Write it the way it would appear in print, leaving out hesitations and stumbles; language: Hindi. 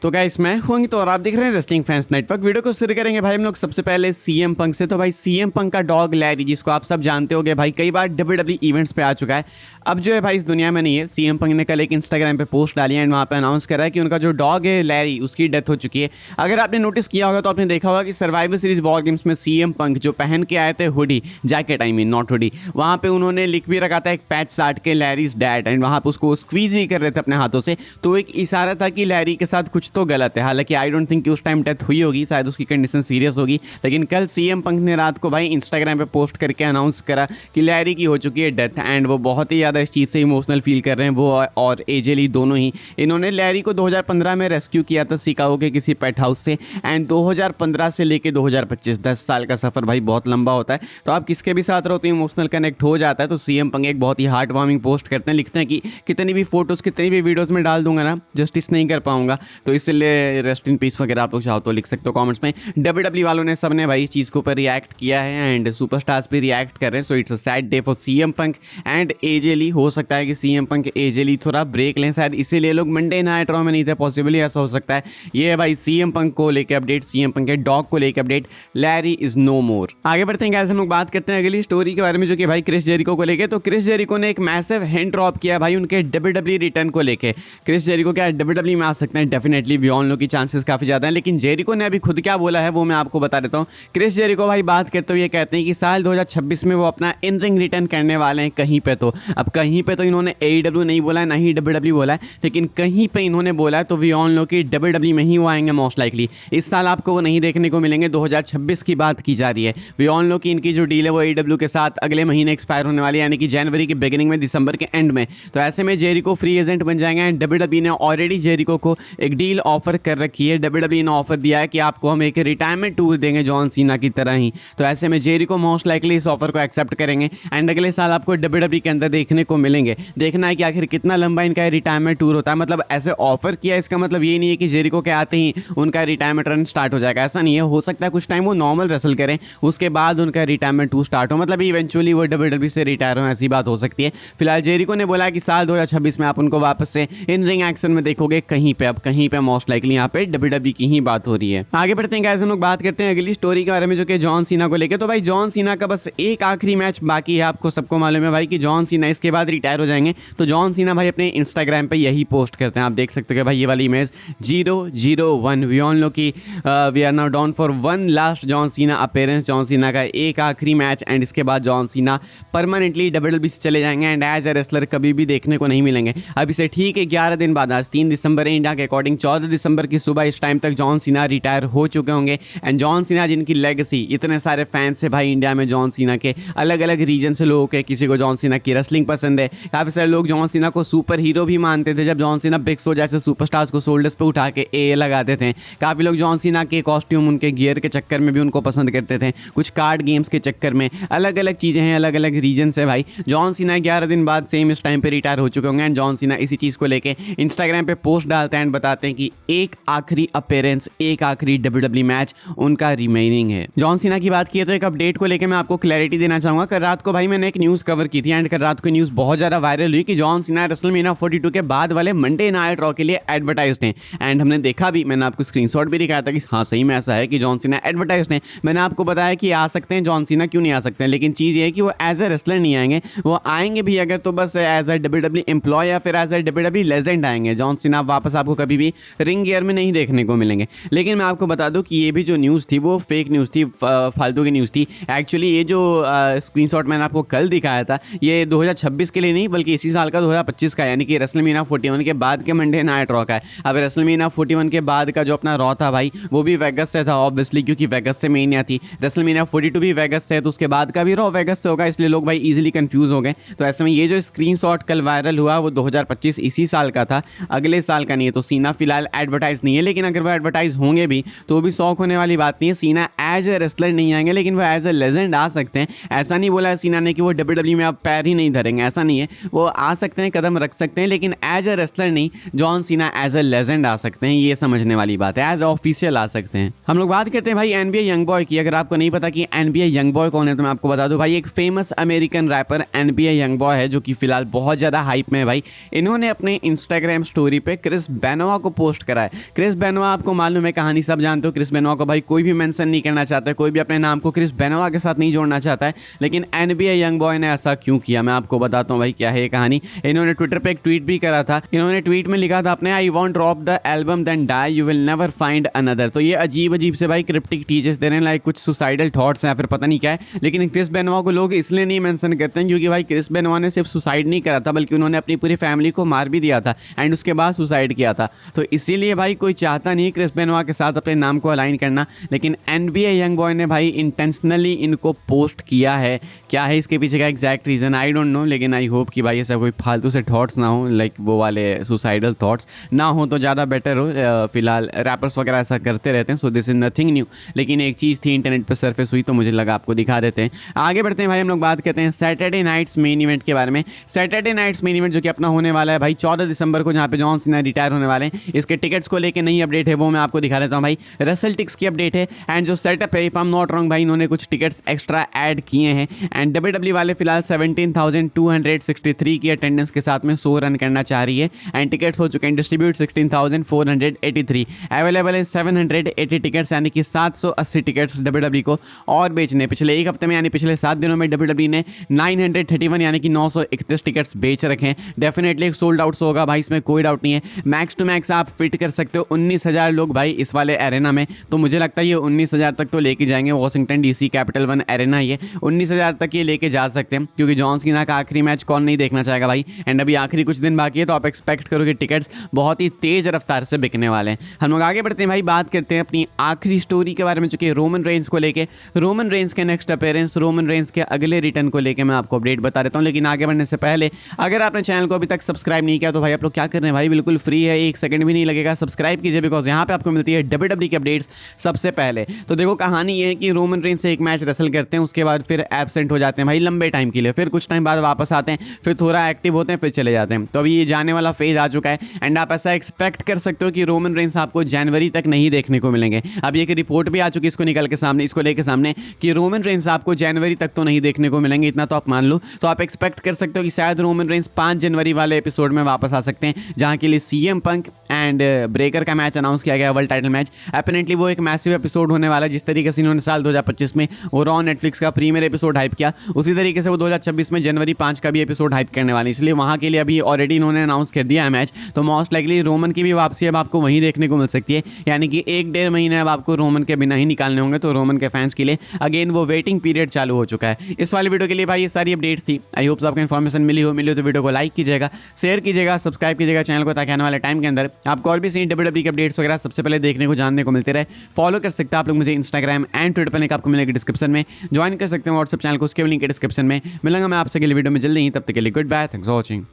तो गाइस मैं हूं तो और आप देख रहे हैं रेस्लिंग फैंस नेटवर्क। वीडियो को शुरू करेंगे भाई हम लोग सबसे पहले सीएम पंक से। तो भाई सीएम पंक का डॉग लैरी, जिसको आप सब जानते होंगे भाई, कई बार डब्ल्यूडब्ल्यू इवेंट्स पे आ चुका है, अब जो है भाई इस दुनिया में नहीं है। सीएम पंक ने कल एक इंस्टाग्राम पे पोस्ट डाली एंड वहाँ पे अनाउंस करा है कि उनका जो डॉग है लैरी, उसकी डेथ हो चुकी है। अगर आपने नोटिस किया होगा तो आपने देखा होगा कि सर्वाइवर सीरीज वॉर गेम्स में सीएम पंक जो पहन के आए थे hoodie, jacket I mean not hoodie, वहाँ पे उन्होंने लिख भी रखा था एक पैच साट के लैरीज डैड, एंड वहाँ पे उसको स्क्वीज भी कर रहे थे अपने हाथों से। तो एक इशारा था कि लैरी के साथ कुछ तो गलत है। हालांकि आई डोंट थिंक कि उस टाइम डेथ हुई होगी, शायद उसकी कंडीशन सीरियस होगी। लेकिन कल सीएम पंक ने रात को भाई इंस्टाग्राम पे पोस्ट करके अनाउंस करा कि लैरी की हो चुकी है डेथ, एंड वो बहुत ही ज़्यादा इस चीज़ से इमोशनल फील कर रहे हैं, वो और एजे ली दोनों ही। इन्होंने लैरी को 2015 में रेस्क्यू किया था शिकागो के किसी पेट हाउस से, एंड 2015 से लेके 2025 10 साल का सफ़र भाई बहुत लंबा होता है। तो आप किसके भी साथ रहो तो इमोशनल कनेक्ट हो जाता है। तो सीएम पंक एक बहुत ही हार्ट वार्मिंग पोस्ट करते हैं, लिखते हैं कि कितनी भी फोटोज़ कितनी भी वीडियोज़ में डाल दूंगा ना, जस्टिस नहीं कर पाऊंगा, तो इसलिए रेस्ट इन पीस वगैरह आप लोग चाहो तो लिख सकते हो कमेंट्स में। डब्ल्यूडब्ल्यू वालों ने सबने भाई इस चीज़ के ऊपर रिएक्ट किया है एंड सुपरस्टार्स भी रिएक्ट कर रहे हैं। So it's a sad day for CM Punk and AJ Lee. हो सकता है कि सीएम पंक एजे ली थोड़ा ब्रेक लें, शायद इसीलिए लोग मंडे नाइट रॉ में नहीं थे, पॉसिबली ऐसा हो सकता है। ये है भाई सीएम पंक को लेकर अपडेट, सीएम पंक के डॉग को लेकर अपडेट, लैरी इज नो मोर। आगे बढ़ते हैं, हम लोग बात करते हैं अगली स्टोरी के बारे में, जो कि भाई क्रिस जेरिको को लेके। तो क्रिस जेरिको ने एक मैसिव हिंट ड्रॉप किया भाई उनके डब्ल्यूडब्ल्यू रिटर्न को लेके। क्रिस जेरिको क्या डब्ल्यूडब्ल्यू में आ सकते हैं? डेफिनेटली, वी ऑल नो की चांसेस काफी ज्यादा हैं। लेकिन जेरिको ने अभी खुद क्या बोला है वो मैं आपको बता देता हूँ। क्रिस जेरिको भाई बात करते हुए कहते हैं कि साल 2026 में वो अपना इन रिंग रिटर्न करने वाले हैं कहीं पे। तो अब कहीं पे तो इन्होंने AEW नहीं बोला है, ना ही डब्ल्यूडब्ल्यू बोला है, लेकिन कहीं पे इन्होंने बोला है। तो वी ऑल नो कि डब्ल्यूडब्ल्यू में ही वो आएंगे मोस्ट लाइकली। इस साल आपको वो नहीं देखने को मिलेंगे, 2026 की बात की जा रही है। वी ऑल नो कि इनकी जो डील है वो AEW के साथ अगले महीने एक्सपायर होने वाली है, यानी कि जनवरी के बिगिनिंग में, दिसंबर के एंड में। तो ऐसे में जेरिको फ्री एजेंट बन जाएंगे एंड डब्ल्यूडब्ल्यू ने ऑलरेडी जेरिको को एक डील ऑफर कर रखी है। डब्ल्यूडब्ल्यू ने ऑफर दिया है कि आपको हम एक रिटायरमेंट टूर देंगे जॉन सीना की तरह ही। तो ऐसे में जेरिको मोस्ट लाइकली इस ऑफर को एक्सेप्ट करेंगे एंड अगले साल आपको डब्ल्यूडब्ल्यू के अंदर देखने को मिलेंगे। देखना है कि आखिर कितना लंबा इनका रिटायरमेंट टूर होता है। मतलब ऐसे ऑफर किया, इसका मतलब ये नहीं है कि जेरिको के आते ही उनका रिटायरमेंट रन स्टार्ट हो जाएगा, ऐसा नहीं है। हो सकता है कुछ टाइम वो नॉर्मल रेसल करें, उसके बाद उनका रिटायरमेंट टूर स्टार्ट हो, मतलब इवेंचुअली वो डब्ल्यूडब्ल्यू से रिटायर हो, ऐसी बात हो सकती है। फिलहाल जेरिको ने बोला कि साल 2026 में आप उनको वापस से इन रिंग एक्शन में देखोगे कहीं पे। अब कहीं पे मोस्ट लाइकली यहाँ पे डब्ल्यूडब्ल्यू की ही बात हो रही है। आगे बढ़ते हैं गाइस, हम लोग बात करते हैं अगली स्टोरी के बारे में, जो कि जॉन सीना को लेकर। तो भाई जॉन सीना का बस एक आखिरी मैच बाकी है। आपको सबको मालूम है भाई कि जॉन सीना इसके बाद रिटायर हो जाएंगे। तो जॉन सीना भाई अपने इंस्टाग्राम पे यही पोस्ट करते हैं, आप देख सकते हो भाई ये वाली इमेज 001। वी ऑल नो कि we are now down for one last John Cena appearance. John Cena का एक आखिरी मैच एंड इसके बाद जॉन सीना परमानेंटली डब्ल्यूडब्ल्यू से चले जाएंगे एंड एज ए रेसलर कभी भी देखने को नहीं मिलेंगे। अब इसे ठीक है 11 दिन बाद, आज 3 दिसंबर है इंडिया के अकॉर्डिंग, 14 दिसंबर की सुबह इस टाइम तक जॉन सीना रिटायर हो चुके होंगे। एंड जॉन सीना जिनकी लेगेसी, इतने सारे फैंस है भाई इंडिया में जॉन सीना के, अलग अलग रीजन से लोगों के। किसी को जॉन सीना की रेसलिंग पसंद है, काफ़ी सारे लोग जॉन सीना को सुपर हीरो भी मानते थे जब जॉन सीना बिग शो जैसे सुपरस्टार्स को शोल्डर्स पे उठा के ए लगाते थे। काफ़ी लोग जॉन सीना के कॉस्ट्यूम, उनके गियर के चक्कर में भी उनको पसंद करते थे, कुछ कार्ड गेम्स के चक्कर में। अलग अलग चीज़ें हैं, अलग अलग रीजन से भाई। जॉन सीना 11 दिन बाद सेम इस टाइम पे रिटायर हो चुके होंगे एंड जॉन सीना इसी चीज़ को लेके इंस्टाग्राम पे पोस्ट डालते हैं एंड बताते हैं कि एक आखिरी अपीयरेंस, एक आखिरी डब्ल्यूडब्ल्यू मैच उनका रिमेनिंग है। जॉन सीना की बात की तो एक अपडेट को लेकर मैं आपको क्लैरिटी देना चाहूँगा। कल रात को भाई मैंने एक न्यूज़ कवर की थी एंड कल रात को न्यूज़ बहुत ज़्यादा वायरल हुई कि जॉन सीना रेसलमेनिया 42 के बाद वाले मंडे नाइट रॉ के लिए एडवर्टाइज्ड हैं। एंड हमने देखा भी, मैंने आपको स्क्रीनशॉट भी दिखाया था कि हाँ सही में ऐसा है कि जॉन सीना एडवर्टाइज्ड हैं। मैंने आपको बताया कि आ सकते हैं जॉन सीना, क्यों नहीं आ सकते हैं, लेकिन चीज़ ये है कि वो एज ए रेसलर नहीं आएंगे। वो आएंगे भी अगर तो बस एज ए डब्ल्यूडब्ल्यू एम्प्लॉय या फिर एज ए डब्ल्यूडब्ल्यू लेजेंड आएंगे। जॉन सीना वापस आपको कभी भी रिंग गियर में नहीं देखने को मिलेंगे। लेकिन मैं आपको बता दूं कि ये भी जो न्यूज़ थी वो फेक न्यूज़ थी, फालतू की न्यूज़ थी। एक्चुअली ये जो स्क्रीनशॉट मैंने आपको कल दिखाया था ये 2026 के लिए नहीं बल्कि इसी साल का 2025 का, यानी कि रेसलमेनिया 41 के बाद के मंडे नाइट रॉ का है। अब रेसलमेनिया 41 के बाद का जो अपना रॉ था भाई वो भी वेगस से था ऑब्वियसली, क्योंकि वेगस से मेनिया थी। रेसलमेनिया 42 भी वेगस से है, तो उसके बाद का भी रॉ वेगस से होगा, इसलिए लोग भाई इजीली कंफ्यूज हो गए। तो ऐसे में ये जो स्क्रीनशॉट कल वायरल हुआ वो 2025 इसी साल का था, अगले साल का नहीं है। तो सीना फिलहाल एडवर्टाइज नहीं है, लेकिन अगर वो एडवर्टाइज होंगे भी तो भी शौक होने वाली बात नहीं है। सीना एज ए रेसलर नहीं आएंगे, लेकिन वो एज ए लेजेंड आ सकते हैं। ऐसा नहीं बोला है सीना ने कि वो डब्ल्यूडब्ल्यू में अब पैर ही नहीं धरेंगे, ऐसा नहीं है। वो आ सकते हैं, कदम रख सकते हैं, लेकिन एज ए रेसलर नहीं। John Cena as a legend आ सकते हैं, ये समझने वाली बात है। एज ए ऑफिशियल आ सकते हैं। हम लोग बात करते हैं भाई NBA यंग बॉय की। अगर आपको नहीं पता कि NBA यंग बॉय कौन है तो मैं आपको बता दूं भाई, एक famous American wrapper NBA young boy है जो कि फिलहाल बहुत ज़्यादा हाइप में है भाई। इन्होंने अपने इंस्टाग्राम स्टोरी पे क्रिस बेनोवा को पोस्ट पोस्ट करा है। क्रिस बेनोआ आपको मालूम है, कहानी सब जानते हो, क्रिस बेनोआ को भाई कोई भी मेंशन नहीं करना चाहता है, कोई भी अपने नाम को क्रिस बेनोआ के साथ नहीं जोड़ना चाहता है, लेकिन NBA यंग बॉय ने ऐसा क्यों किया मैं आपको बताता हूँ भाई क्या है ये कहानी। इन्होंने ट्विटर पे एक ट्वीट भी करा था। इन्होंने ट्वीट में लिखा था अपने, I want drop the album then die you will never find another. तो ये अजीब अजीब से भाई क्रिप्टिक टीचर्स दे रहे हैं, लाइक कुछ सुसाइडल थॉट्स हैं फिर पता नहीं क्या है। लेकिन क्रिस बेनोआ को लोग इसलिए नहीं मेंशन करते हैं क्योंकि भाई क्रिस बेनोआ ने सिर्फ सुसाइड नहीं करा था, बल्कि उन्होंने अपनी पूरी फैमिली को मार भी दिया था एंड उसके बाद सुसाइड किया था। तो इसीलिए भाई कोई चाहता नहीं क्रिस बेनोआ के साथ अपने नाम को अलाइन करना, लेकिन NBA यंग बॉय ने भाई इंटेंशनली इनको पोस्ट किया है। क्या है इसके पीछे का exact reason I don't know, लेकिन आई होप कि भाई ऐसा कोई फालतू से थॉट्स ना हो, लाइक वो वाले सुसाइडल थॉट्स ना हो तो ज़्यादा बेटर हो। फिलहाल रैपर्स वगैरह ऐसा करते रहते हैं, so this is nothing new. लेकिन एक चीज़ थी इंटरनेट पर सरफेस हुई तो मुझे लगा आपको दिखा देते हैं। आगे बढ़ते हैं भाई, हम लोग बात करते हैं सैटरडे नाइट्स मेन इवेंट के बारे में। सैटरडे नाइट्स मेन इवेंट जो कि अपना होने वाला है भाई 14 दिसंबर को, जहाँ पे जॉन सीना रिटायर होने वाले हैं। इसके टिकट्स को लेकर नई अपडेट है, वो मैं आपको दिखा देता हूँ भाई। रसल टिक्स की अपडेट है एंड जो सेटअप है, if I am not wrong भाई, इन्होंने कुछ टिकट्स एक्स्ट्रा ऐड किए हैं एंड WWE वाले फिलहाल 17,263 की अटेंडेंस के साथ में शो रन करना चाह रही है एंड टिकट्स हो चुके हैं डिस्ट्रीब्यूट 16,483। अवेलेबल है 780 टिकट्स, यानी कि 780 टिकट्स WWE को और बेचने। पिछले एक हफ्ते में यानी पिछले 7 दिनों में WWE ने 931 यानी कि 931 टिकट्स बेच रखे हैं। डेफिनेटली एक सोल्ड आउट होगा भाई, इसमें कोई डाउट नहीं है। मैक्स टू मैक्स आप फिट कर सकते हो 19,000 लोग भाई इस वाले एरेना में, तो मुझे लगता है ये 19,000 तक तो लेके जाएंगे। Washington DC capital one arena ये 19,000 तक ये लेके जा सकते हैं, क्योंकि जॉन सीना का आखिरी मैच कौन नहीं देखना चाहेगा भाई। एंड अभी आखिरी कुछ दिन बाकी है, तो आप एक्सपेक्ट करो कि टिकट्स बहुत ही तेज रफ्तार से बिकने वाले हैं। हम लोग आगे बढ़ते हैं भाई, बात करते हैं अपनी आखिरी स्टोरी के बारे में, चूंकि रोमन रेंज को लेके, रोमन रेंज के नेक्स्ट अपीयरेंस, रोमन रेंज के अगले रिटर्न को लेके मैं आपको अपडेट बता देता हूँ। लेकिन आगे बढ़ने से पहले अगर आपने चैनल को अभी तक सब्सक्राइब नहीं किया तो भाई आप लोग क्या कर रहे हैं भाई, बिल्कुल फ्री है, 1 सेकंड भी नहीं लगेगा। सब्सक्राइब कीजिए, बिकॉज यहाँ पे आपको मिलती है WWE की अपडेट्स सबसे पहले। तो देखो कहानी ये है कि रोमन रेंज से एक मैच रसल करते हैं, उसके बाद फिर एब्सेंट हो जाते हैं भाई लंबे टाइम के लिए, फिर कुछ टाइम बाद वापस आते हैं, फिर थोड़ा एक्टिव होते हैं, फिर चले जाते हैं। तो अभी ये जाने वाला फेज आ चुका है एंड आप ऐसा एक्सपेक्ट कर सकते हो कि रोमन रेंज आपको जनवरी तक नहीं देखने को मिलेंगे। अब ये रिपोर्ट भी आ चुकी है इसको निकल के सामने, इसको लेके सामने, कि रोमन रेंज आपको जनवरी तक तो नहीं देखने को मिलेंगे, इतना तो आप मान लो। तो आप एक्सपेक्ट कर सकते हो कि शायद रोमन रेंज 5 जनवरी वाले एपिसोड में वापस आ सकते हैं, जहां के लिए CM पंक एंड ब्रेकर का मैच अनाउंस किया गया, वर्ल्ड टाइटल मैच। अपरेंटली वो एक मैसिव एपिसोड होने वाला है, जिस तरीके से इन्होंने साल 2025 में वो रॉ नेटफ्लिक्स का प्रीमियर एपिसोड हाइप किया, उसी तरीके से वो 2026 में जनवरी 5 का भी एपिसोड हाइप करने वाले, इसलिए वहां के लिए अभी ऑलरेडी इन्होंने अनाउंस कर दिया है मैच। तो मोस्ट लाइकली रोमन की भी वापसी अब आपको वहीं देखने को मिल सकती है, यानी कि 1-1.5 महीने अब आपको रोमन के बिना ही निकालने होंगे। तो रोमन के फैंस के लिए अगेन वो वेटिंग पीरियड चालू हो चुका है। इस वाली वीडियो के लिए भाई ये सारी अपडेट्स थी। आई होप आपको इन्फॉर्मेशन मिली हो तो वीडियो को लाइक कीजिएगा, शेयर कीजिएगा, सब्सक्राइब कीजिएगा चैनल को, ताकि आने वाले टाइम के अंदर आपको और भी सही WWE के अपडेट्स वगैरह सबसे पहले देखने को जानने को मिलते रहे। फॉलो कर सकते हैं आप लोग मुझे इंस्टाग्राम एंड ट्विटर पर, लिंक आपको मिलेगा डिस्क्रिप्शन में। ज्वाइन कर सकते हैं व्हाट्सएप चैनल को, उसके भी लिंक डिस्क्रिप्शन में। मिलूंगा मैं आपसे अगली वीडियो में जल्दी ही, तब तक के लिए goodbye, thanks for watching.